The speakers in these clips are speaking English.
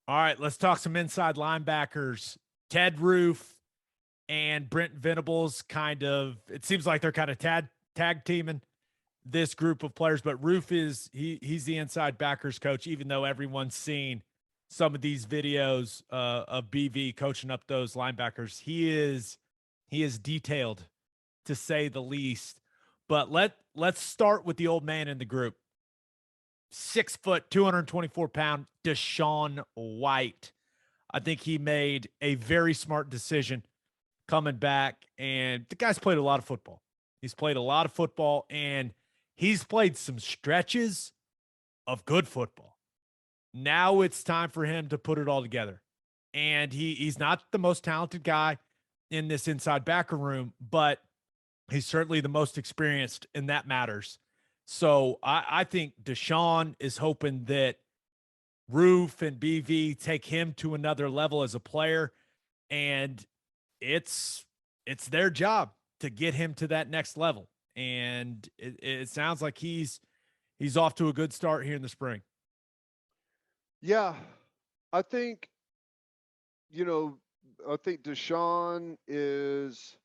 All right, let's talk some inside linebackers. Ted Roof and Brent Venables it seems like they're kind of tag teaming this group of players, but Roof he's the inside backers coach, even though everyone's seen some of these videos of BV coaching up those linebackers. He is detailed to say the least. But let's start with the old man in the group. 6 foot, 224-pound DaShaun White. I think he made a very smart decision coming back, and the guy's played a lot of football. He's played a lot of football, and he's played some stretches of good football. Now it's time for him to put it all together. And he's not the most talented guy in this inside backer room, but he's certainly the most experienced, and that matters. So I think DaShaun is hoping that Roof and BV take him to another level as a player, and it's their job to get him to that next level. And it sounds like he's off to a good start here in the spring. Yeah, I think, you know, I think Deshaun is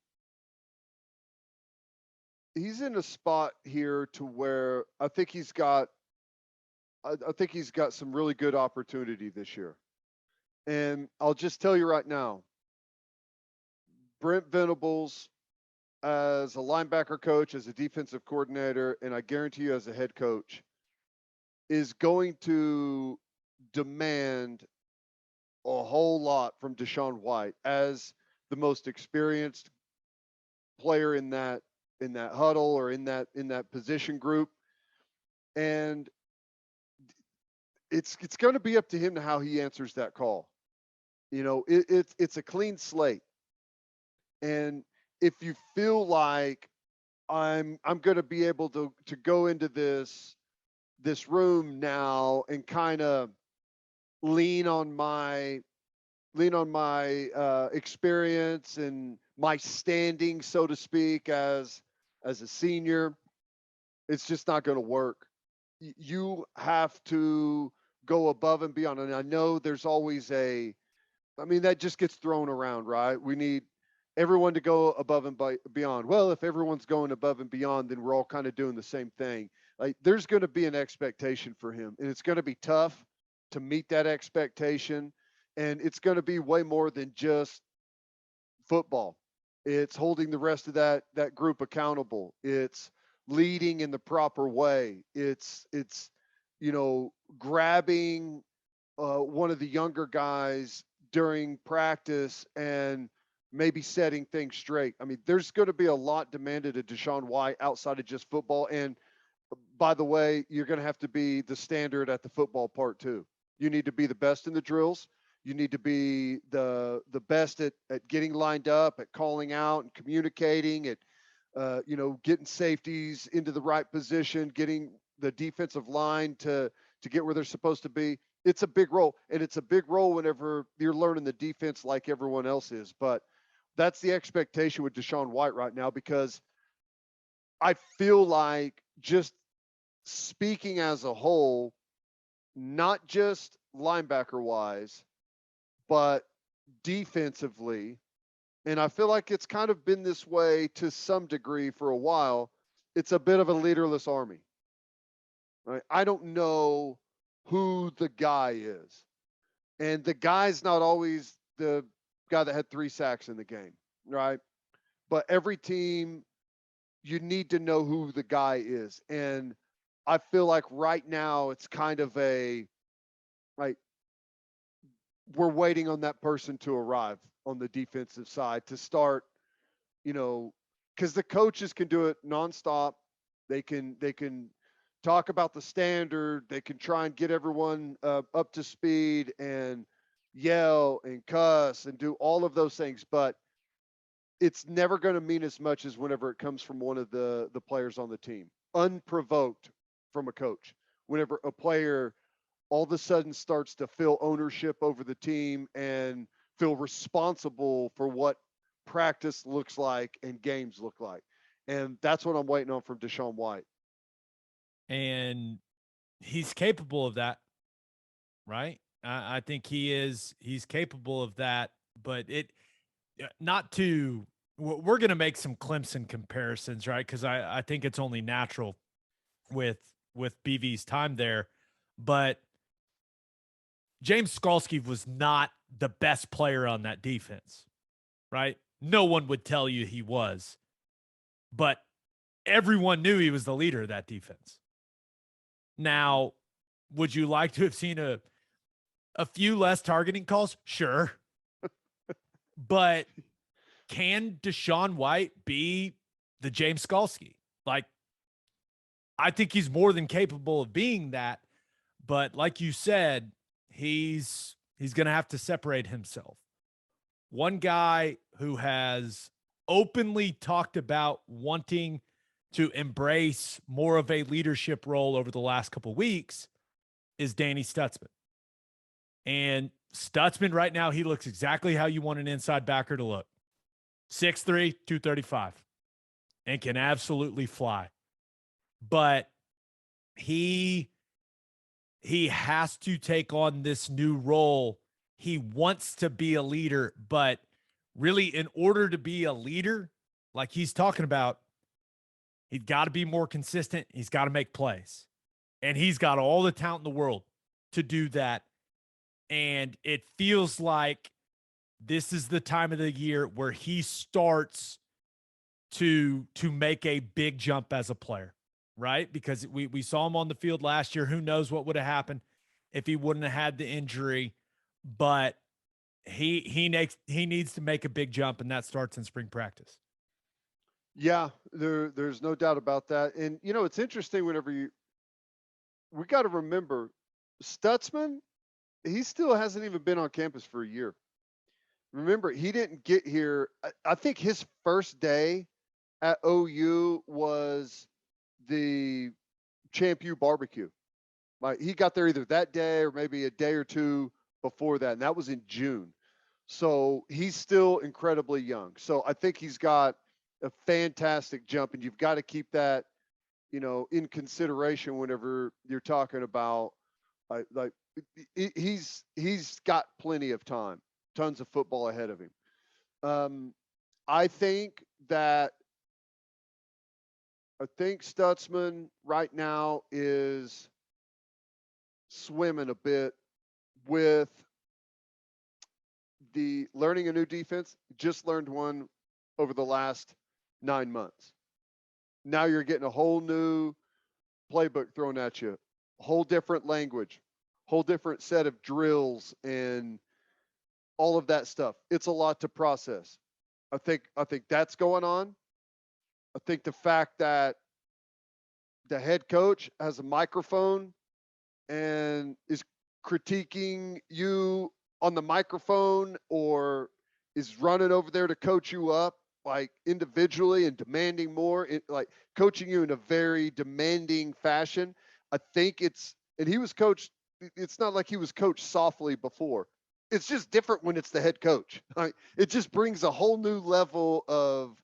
he's in a spot here to where I think he's got some really good opportunity this year. And I'll just tell you right now, Brent Venables as a linebacker coach, as a defensive coordinator, and I guarantee you as a head coach, is going to demand a whole lot from DaShaun White as the most experienced player in that huddle or in that position group. And it's going to be up to him to how he answers that call. It's a clean slate. And if you feel like I'm going to be able to go into this room now and kind of lean on my experience and my standing, so to speak, as a senior, it's just not going to work. You have to go above and beyond. And I know there's always I mean, that just gets thrown around, right? We need everyone to go above and beyond. Well, if everyone's going above and beyond, then we're all kind of doing the same thing. Like, there's going to be an expectation for him, and it's going to be tough to meet that expectation. And it's going to be way more than just football. It's holding the rest of that group accountable. It's leading in the proper way. It's grabbing one of the younger guys during practice and maybe setting things straight. I mean, there's going to be a lot demanded of DaShaun White outside of just football. And by the way, you're going to have to be the standard at the football part too. You need to be the best in the drills. You need to be the best at getting lined up, at calling out and communicating, at getting safeties into the right position, getting the defensive line to get where they're supposed to be. It's a big role, and it's a big role whenever you're learning the defense like everyone else is. But that's the expectation with DaShaun White right now, because I feel like, just speaking as a whole, not just linebacker wise, but defensively, and I feel like it's kind of been this way to some degree for a while, it's a bit of a leaderless army. Right? I don't know who the guy is. And the guy's not always the guy that had 3 sacks in the game, right? But every team, you need to know who the guy is. And I feel like right now it's kind of like we're waiting on that person to arrive on the defensive side to start, because the coaches can do it nonstop. They can talk about the standard. They can try and get everyone up to speed and yell and cuss and do all of those things, but it's never going to mean as much as whenever it comes from one of the players on the team, unprovoked from a coach. Whenever a player all of a sudden starts to feel ownership over the team and feel responsible for what practice looks like and games look like. And that's what I'm waiting on from DaShaun White. And he's capable of that, right? I think he's capable of that, but not to, we're going to make some Clemson comparisons, right? Cause I think it's only natural with BV's time there, but James Skalski was not the best player on that defense, right? No one would tell you he was, but everyone knew he was the leader of that defense. Now, would you like to have seen a few less targeting calls? Sure. But can DaShaun White be the James Skalski? Like, I think he's more than capable of being that. But like you said, he's going to have to separate himself. One guy who has openly talked about wanting to embrace more of a leadership role over the last couple of weeks is Danny Stutsman. And Stutsman right now, he looks exactly how you want an inside backer to look. 6'3", 235, and can absolutely fly. But he has to take on this new role. He wants to be a leader, but really in order to be a leader, like he's talking about, he's got to be more consistent. He's got to make plays. And he's got all the talent in the world to do that. And it feels like this is the time of the year where he starts to make a big jump as a player, right? Because we saw him on the field last year. Who knows what would have happened if he wouldn't have had the injury, but he needs to make a big jump, and that starts in spring practice. Yeah, there's no doubt about that. And it's interesting we got to remember Stutsman, he still hasn't even been on campus for a year. Remember, he didn't get here. I think his first day at OU was the Champ U barbecue. Like, he got there either that day or maybe a day or two before that, and that was in June. So he's still incredibly young. So I think he's got a fantastic jump, and you've got to keep that, in consideration whenever you're talking about like he's got plenty of time, tons of football ahead of him. I think Stutsman right now is swimming a bit with the learning a new defense. Just learned one over the last 9 months. Now you're getting a whole new playbook thrown at you, a whole different language, whole different set of drills and all of that stuff. It's a lot to process. I think that's going on. I think the fact that the head coach has a microphone and is critiquing you on the microphone or is running over there to coach you up like individually and demanding more, like coaching you in a very demanding fashion. I think and he was coached. It's not like he was coached softly before. It's just different when it's the head coach. It just brings a whole new level of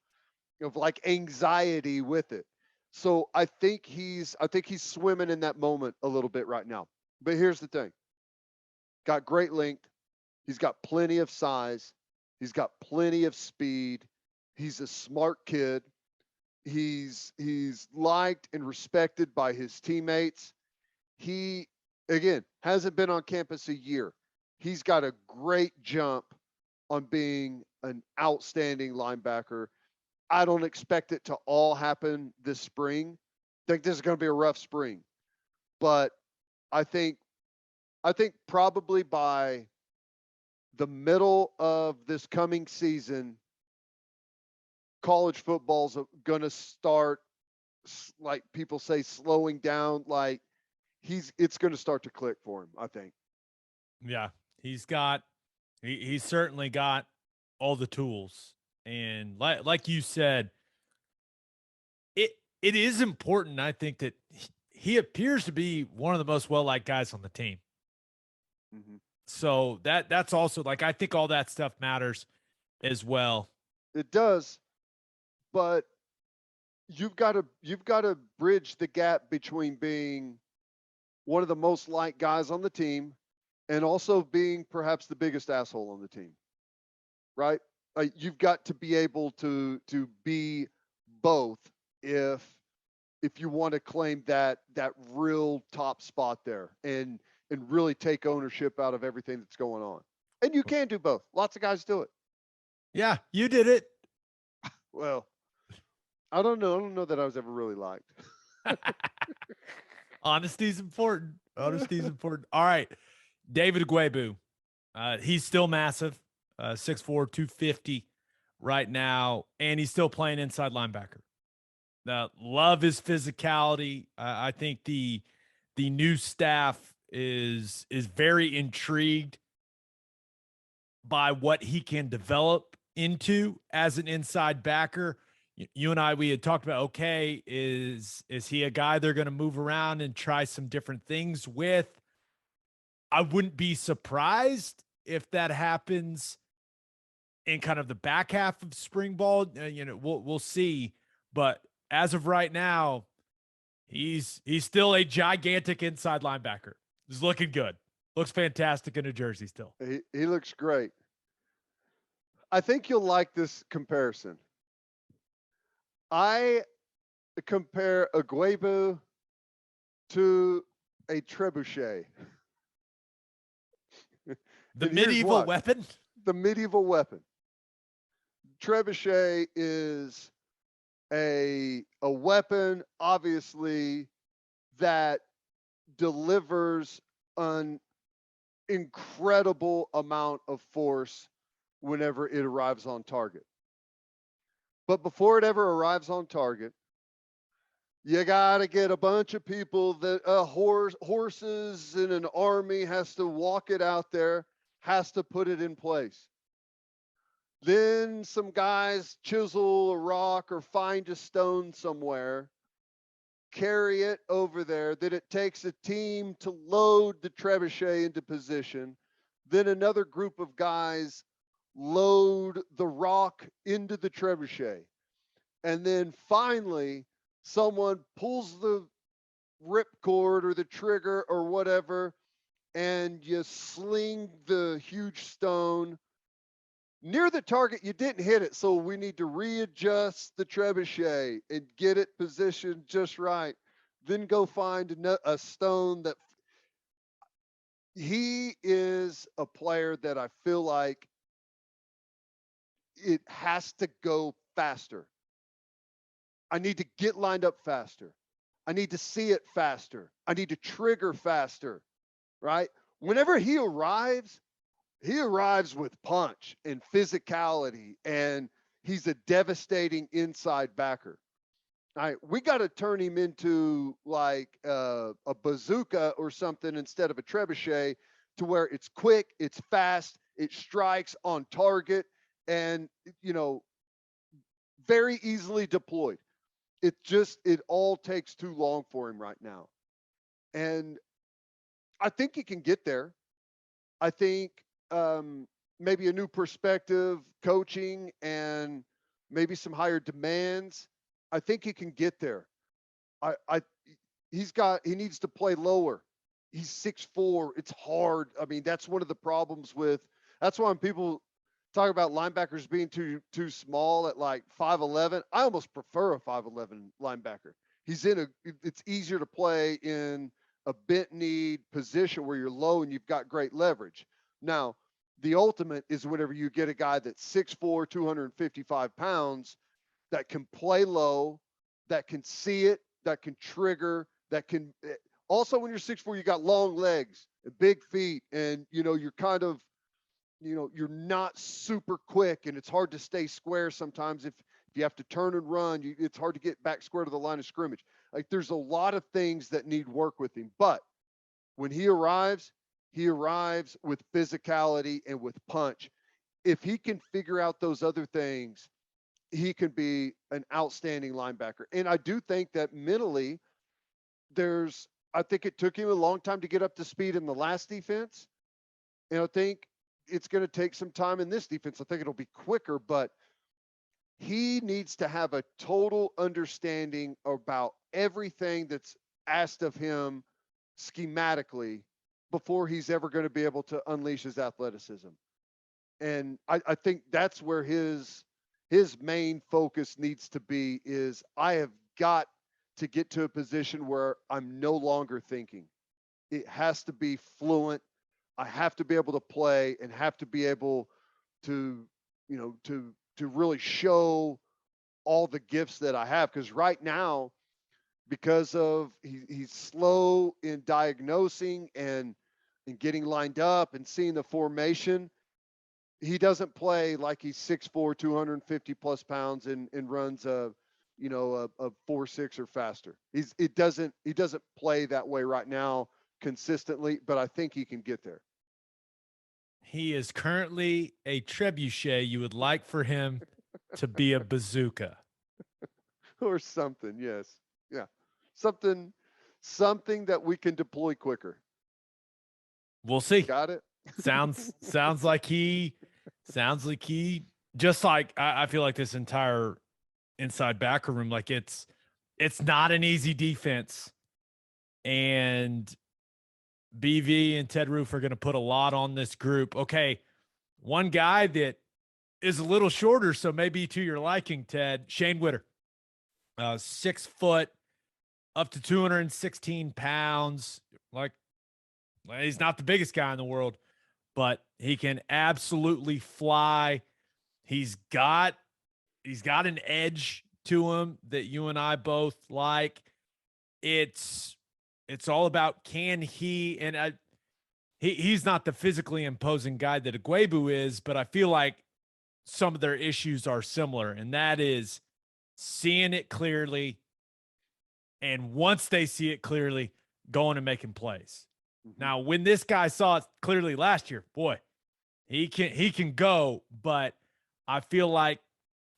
like anxiety with it. So I think he's swimming in that moment a little bit right now. But here's the thing. Got great length. He's got plenty of size. He's got plenty of speed. He's a smart kid. He's liked and respected by his teammates. He, again, hasn't been on campus a year. He's got a great jump on being an outstanding linebacker. I don't expect it to all happen this spring. I think this is going to be a rough spring. But I think probably by the middle of this coming season, college football's going to start, like people say, slowing down. Like it's going to start to click for him, I think. Yeah, he's certainly got all the tools. And like you said, it is important, I think, that he appears to be one of the most well-liked guys on the team. Mm-hmm. So that's also, like, I think all that stuff matters as well. It does, but you've got to bridge the gap between being one of the most liked guys on the team and also being perhaps the biggest asshole on the team, right? You've got to be able to be both if you want to claim that real top spot there and really take ownership out of everything that's going on. And you can do both. Lots of guys do it. Yeah, you did it. Well, I don't know. I don't know that I was ever really liked. Honesty's important. Honesty's important. All right. David Ogwoegbu. He's still massive. 6'4", 250 right now. And he's still playing inside linebacker. Love his physicality. I think the new staff is very intrigued by what he can develop into as an inside backer. You and I, we had talked about, okay, is he a guy they're going to move around and try some different things with? I wouldn't be surprised if that happens in kind of the back half of spring ball. We'll see. But as of right now, he's still a gigantic inside linebacker. He's looking good. Looks fantastic in a jersey still. He looks great. I think you'll like this comparison. I compare Ogwoegbu to a trebuchet. The medieval weapon? The medieval weapon. Trebuchet is a weapon, obviously, that delivers an incredible amount of force whenever it arrives on target. But before it ever arrives on target, you got to get a bunch of people that horses in an army has to walk it out there, has to put it in place. Then some guys chisel a rock or find a stone somewhere, carry it over there. Then it takes a team to load the trebuchet into position. Then another group of guys load the rock into the trebuchet. And then finally, someone pulls the ripcord or the trigger or whatever, and you sling the huge stone near the target. You didn't hit it, so we need to readjust the trebuchet and get it positioned just right. Then go find a stone that he is a player that I feel like it has to go faster. I need to get lined up faster. I need to see it faster. I need to trigger faster, right? Whenever he arrives with punch and physicality, and he's a devastating inside backer. All right, we got to turn him into like a bazooka or something instead of a trebuchet, to where it's quick, it's fast, it strikes on target, and very easily deployed. It all takes too long for him right now. And I think he can get there. I think maybe a new perspective, coaching, and maybe some higher demands. I think he can get there. He needs to play lower. He's 6'4". It's hard. I mean, that's one of the problems that's why when people talk about linebackers being too small at like 5'11", I almost prefer a 5'11" linebacker. It's easier to play in a bent knee position where you're low and you've got great leverage. Now, the ultimate is whenever you get a guy that's 6'4", 255 pounds, that can play low, that can see it, that can trigger, that can also, when you're 6'4", you got long legs and big feet, and you're kind of, you're not super quick, and it's hard to stay square sometimes if you have to turn and run. It's hard to get back square to the line of scrimmage. Like, there's a lot of things that need work with him. But when he arrives with physicality and with punch. If he can figure out those other things, he can be an outstanding linebacker. And I do think that mentally, I think it took him a long time to get up to speed in the last defense. And I think it's going to take some time in this defense. I think it'll be quicker, but he needs to have a total understanding about everything that's asked of him schematically before he's ever going to be able to unleash his athleticism. And I think that's where his main focus needs to be is I have got to get to a position where I'm no longer thinking. It has to be fluent. I have to be able to play and have to be able to, to really show all the gifts that I have. Because right now, because of he's slow in diagnosing and getting lined up and seeing the formation, he doesn't play like he's 6'4", 250 plus pounds and runs a 4.6 or faster. He doesn't play that way right now consistently, but I think he can get there. He is currently a trebuchet. You would like for him to be a bazooka. Or something, yes. Yeah. Something that we can deploy quicker. We'll see. Got it? Sounds like he just like I feel like this entire inside backer room, like it's not an easy defense. And BV and Ted Roof are going to put a lot on this group. Okay, one guy that is a little shorter, so maybe to your liking, Ted, Shane Witter, 6 foot, up to 216 pounds. Like, he's not the biggest guy in the world, but he can absolutely fly. He's got an edge to him that you and I both like. It's all about can he, and he's not the physically imposing guy that Ogwoegbu is, but I feel like some of their issues are similar, and that is seeing it clearly, and once they see it clearly, going and making plays. Mm-hmm. Now, when this guy saw it clearly last year, boy, he can go, but I feel like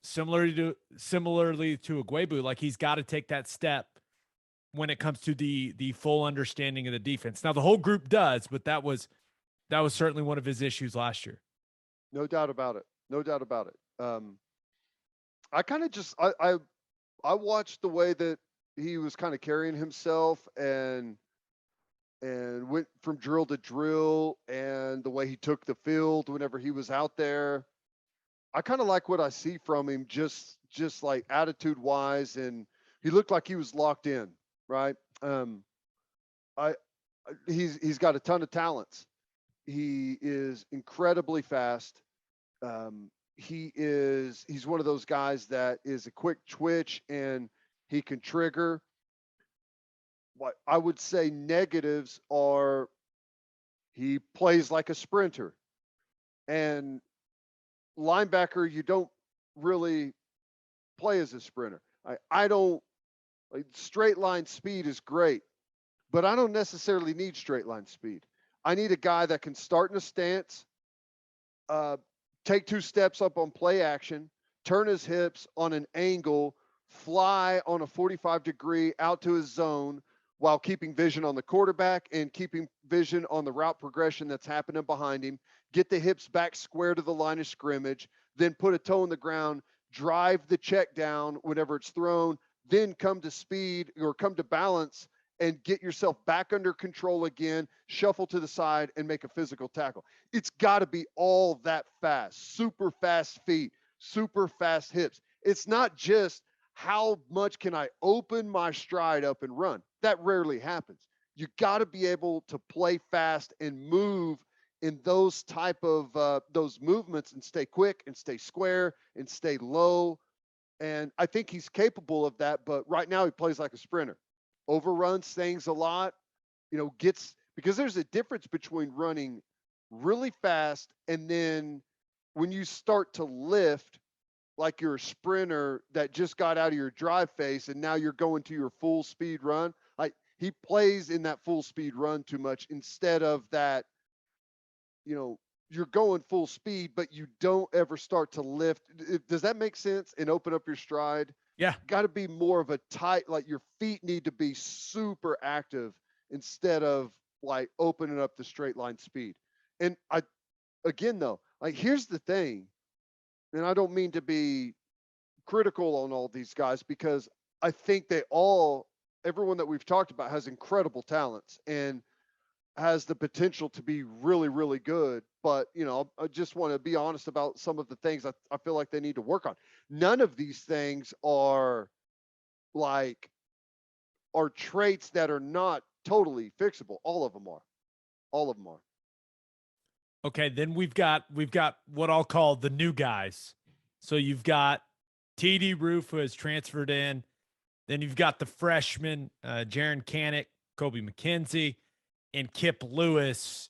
similarly to Ogwoegbu, like he's got to take that step when it comes to the full understanding of the defense. Now the whole group does, but that was certainly one of his issues last year. No doubt about it. No doubt about it. I kind of just I watched the way that he was kind of carrying himself and went from drill to drill, and the way he took the field whenever he was out there. I kind of like what I see from him, just like attitude wise, and he looked like he was locked in, right? He's got a ton of talents. He is incredibly fast. He's one of those guys that is a quick twitch and he can trigger. What I would say negatives are he plays like a sprinter, and linebacker, you don't really play as a sprinter. I don't like straight line speed is great, but I don't necessarily need straight line speed. I need a guy that can start in a stance, take 2 steps up on play action, turn his hips on an angle, fly on a 45-degree out to his zone while keeping vision on the quarterback and keeping vision on the route progression that's happening behind him, get the hips back square to the line of scrimmage, then put a toe in the ground, drive the check down whenever it's thrown, then come to speed or come to balance and get yourself back under control again, shuffle to the side and make a physical tackle. It's got to be all that fast, super fast feet, super fast hips. It's not just how much can I open my stride up and run. That rarely happens. You got to be able to play fast and move in those type of those movements and stay quick and stay square and stay low. And I think he's capable of that, but right now he plays like a sprinter. Overruns things a lot, because there's a difference between running really fast and then when you start to lift like you're a sprinter that just got out of your drive phase and now you're going to your full speed run. Like he plays in that full speed run too much instead of that, you're going full speed, but you don't ever start to lift. Does that make sense? And open up your stride? Yeah. Got to be more of a tight, like your feet need to be super active instead of like opening up the straight line speed. And again, though, like here's the thing, and I don't mean to be critical on all these guys because I think everyone that we've talked about has incredible talents. And has the potential to be really, really good. But, I just want to be honest about some of the things I feel like they need to work on. None of these things are traits that are not totally fixable. All of them are. All of them are. Okay, then we've got what I'll call the new guys. So you've got TD Roof, who has transferred in. Then you've got the freshman, Jaren Kanak, Kobie McKinzie, and Kip Lewis.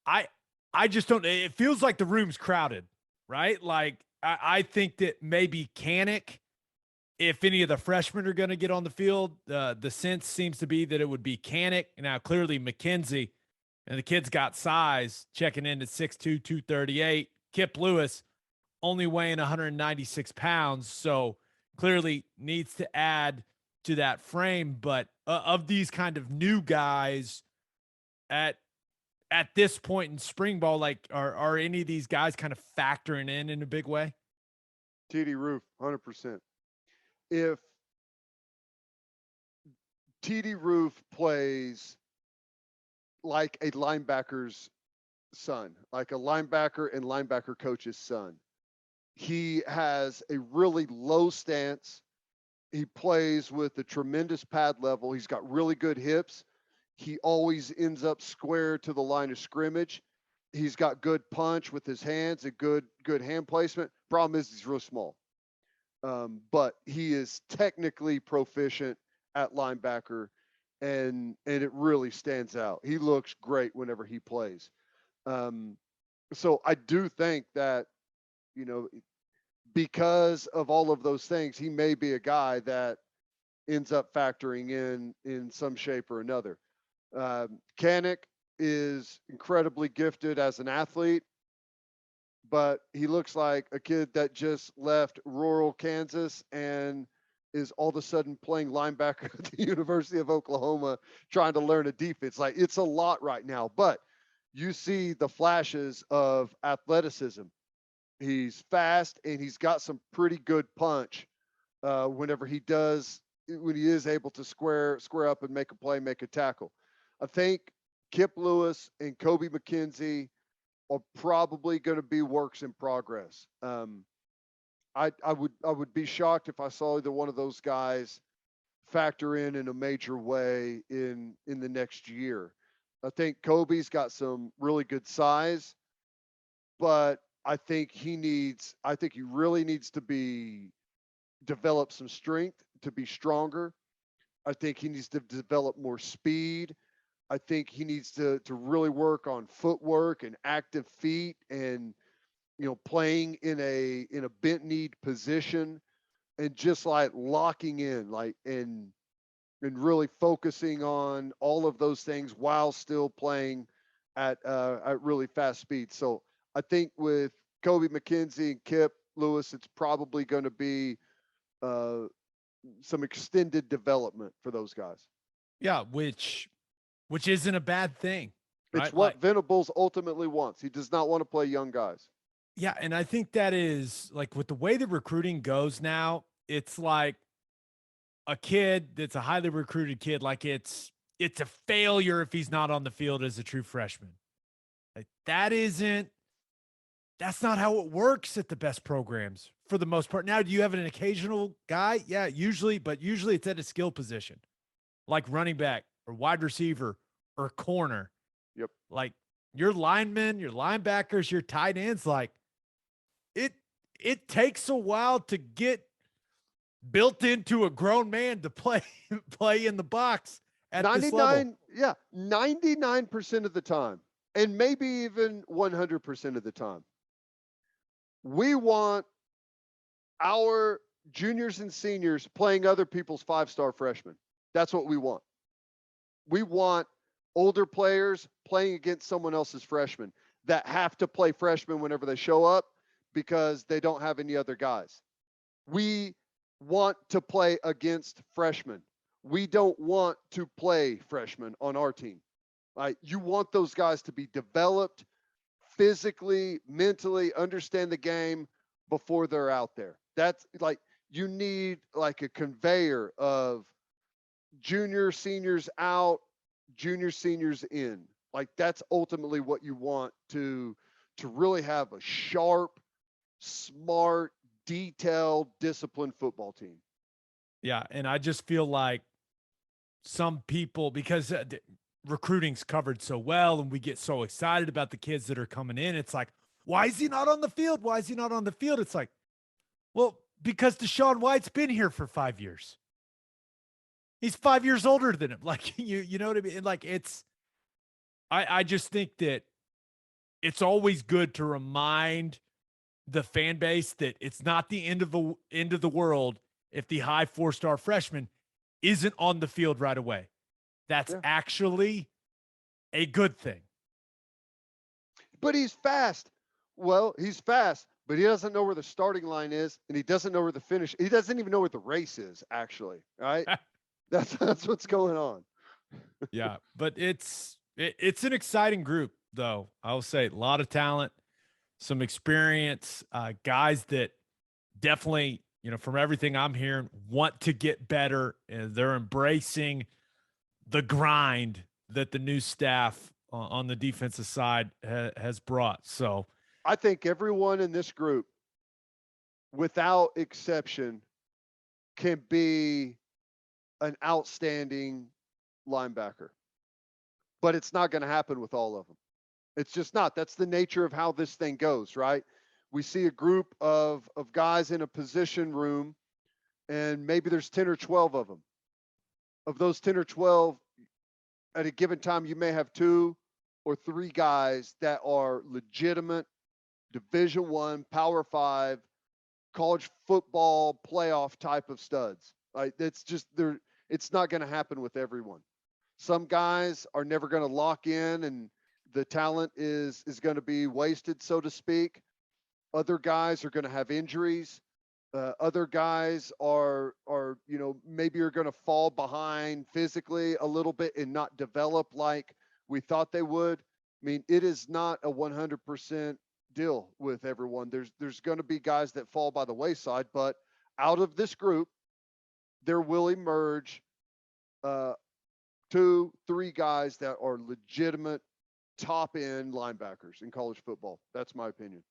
I just don't. It feels like the room's crowded, right? Like I think that maybe Kanak, if any of the freshmen are going to get on the field, the sense seems to be that it would be Kanak. Now, clearly McKinzie, and the kid's got size, checking in at 6'2", 238. Kip Lewis only weighing 196 pounds, so clearly needs to add to that frame. But of these kind of new guys at this point in spring ball, like are any of these guys kind of factoring in a big way? TD Roof, 100%. If TD Roof plays like a linebacker's son, like a linebacker and linebacker coach's son, he has a really low stance. He plays with a tremendous pad level. He's got really good hips. He always ends up square to the line of scrimmage. He's got good punch with his hands, a good hand placement. Problem is he's real small. But he is technically proficient at linebacker, and it really stands out. He looks great whenever he plays. So I do think that, because of all of those things, he may be a guy that ends up factoring in some shape or another. Kanak is incredibly gifted as an athlete, but he looks like a kid that just left rural Kansas and is all of a sudden playing linebacker at the University of Oklahoma, trying to learn a defense. Like, it's a lot right now, but you see the flashes of athleticism. He's fast and he's got some pretty good punch when he is able to square up and make a play, make a tackle. I think Kip Lewis and Kobie McKinzie are probably going to be works in progress. I would be shocked if I saw either one of those guys factor in a major way in the next year. I think Kobie's got some really good size, but I think he really needs to develop some strength to be stronger. I think he needs to develop more speed. I think he needs to really work on footwork and active feet and, playing in a bent knee position and just like locking in, and really focusing on all of those things while still playing at really fast speed. So I think with Kobie McKinzie and Kip Lewis, it's probably going to be some extended development for those guys. Yeah, which isn't a bad thing. Right? It's what Venables ultimately wants. He does not want to play young guys. Yeah, and I think that is like with the way the recruiting goes now, it's like a kid that's a highly recruited kid, like it's a failure if he's not on the field as a true freshman. Like that's not how it works at the best programs for the most part. Now, do you have an occasional guy? Yeah, usually it's at a skill position, like running back or wide receiver or corner. Yep. Like your linemen, your linebackers, your tight ends, like it takes a while to get built into a grown man to play in the box at this level. Yeah, 99% of the time, and maybe even 100% of the time. We want our juniors and seniors playing other people's five-star freshmen. That's what we want. We want older players playing against someone else's freshmen that have to play freshmen whenever they show up because they don't have any other guys. We want to play against freshmen. We don't want to play freshmen on our team. Right? You want those guys to be developed physically, mentally, understand the game before they're out there. That's like, you need like a conveyor of junior, seniors out, junior seniors in. Like that's ultimately what you want to really have a sharp, smart, detailed, disciplined football team. Yeah, and I just feel like some people, because recruiting's covered so well and we get so excited about the kids that are coming in, it's like, why is he not on the field? Why is he not on the field? It's like, well, because DaShaun White's been here for 5 years. He's 5 years older than him. Like, you know what I mean? Like, I just think that it's always good to remind the fan base that it's not the end of the world if the high 4-star freshman isn't on the field right away. That's actually a good thing. But he's fast. Well, he's fast, but he doesn't know where the starting line is, and he doesn't know where the finish. He doesn't even know where the race is, actually. Right? That's what's going on. Yeah, but it's an exciting group, though. I'll say a lot of talent, some experience, guys that definitely, from everything I'm hearing, want to get better, and they're embracing the grind that the new staff on the defensive side has brought. So I think everyone in this group, without exception, can be an outstanding linebacker. But it's not going to happen with all of them. It's just not. That's the nature of how this thing goes, right? We see a group of guys in a position room, and maybe there's 10 or 12 of them. Of those 10 or 12, at a given time, you may have 2 or 3 guys that are legitimate Division I, Power 5, college football playoff type of studs. Like it's just there. It's not going to happen with everyone. Some guys are never going to lock in, and the talent is going to be wasted, so to speak. Other guys are going to have injuries. Other guys are maybe are going to fall behind physically a little bit and not develop like we thought they would. I mean, it is not a 100% deal with everyone. There's going to be guys that fall by the wayside, but out of this group, there will emerge 2, 3 guys that are legitimate top end linebackers in college football. That's my opinion.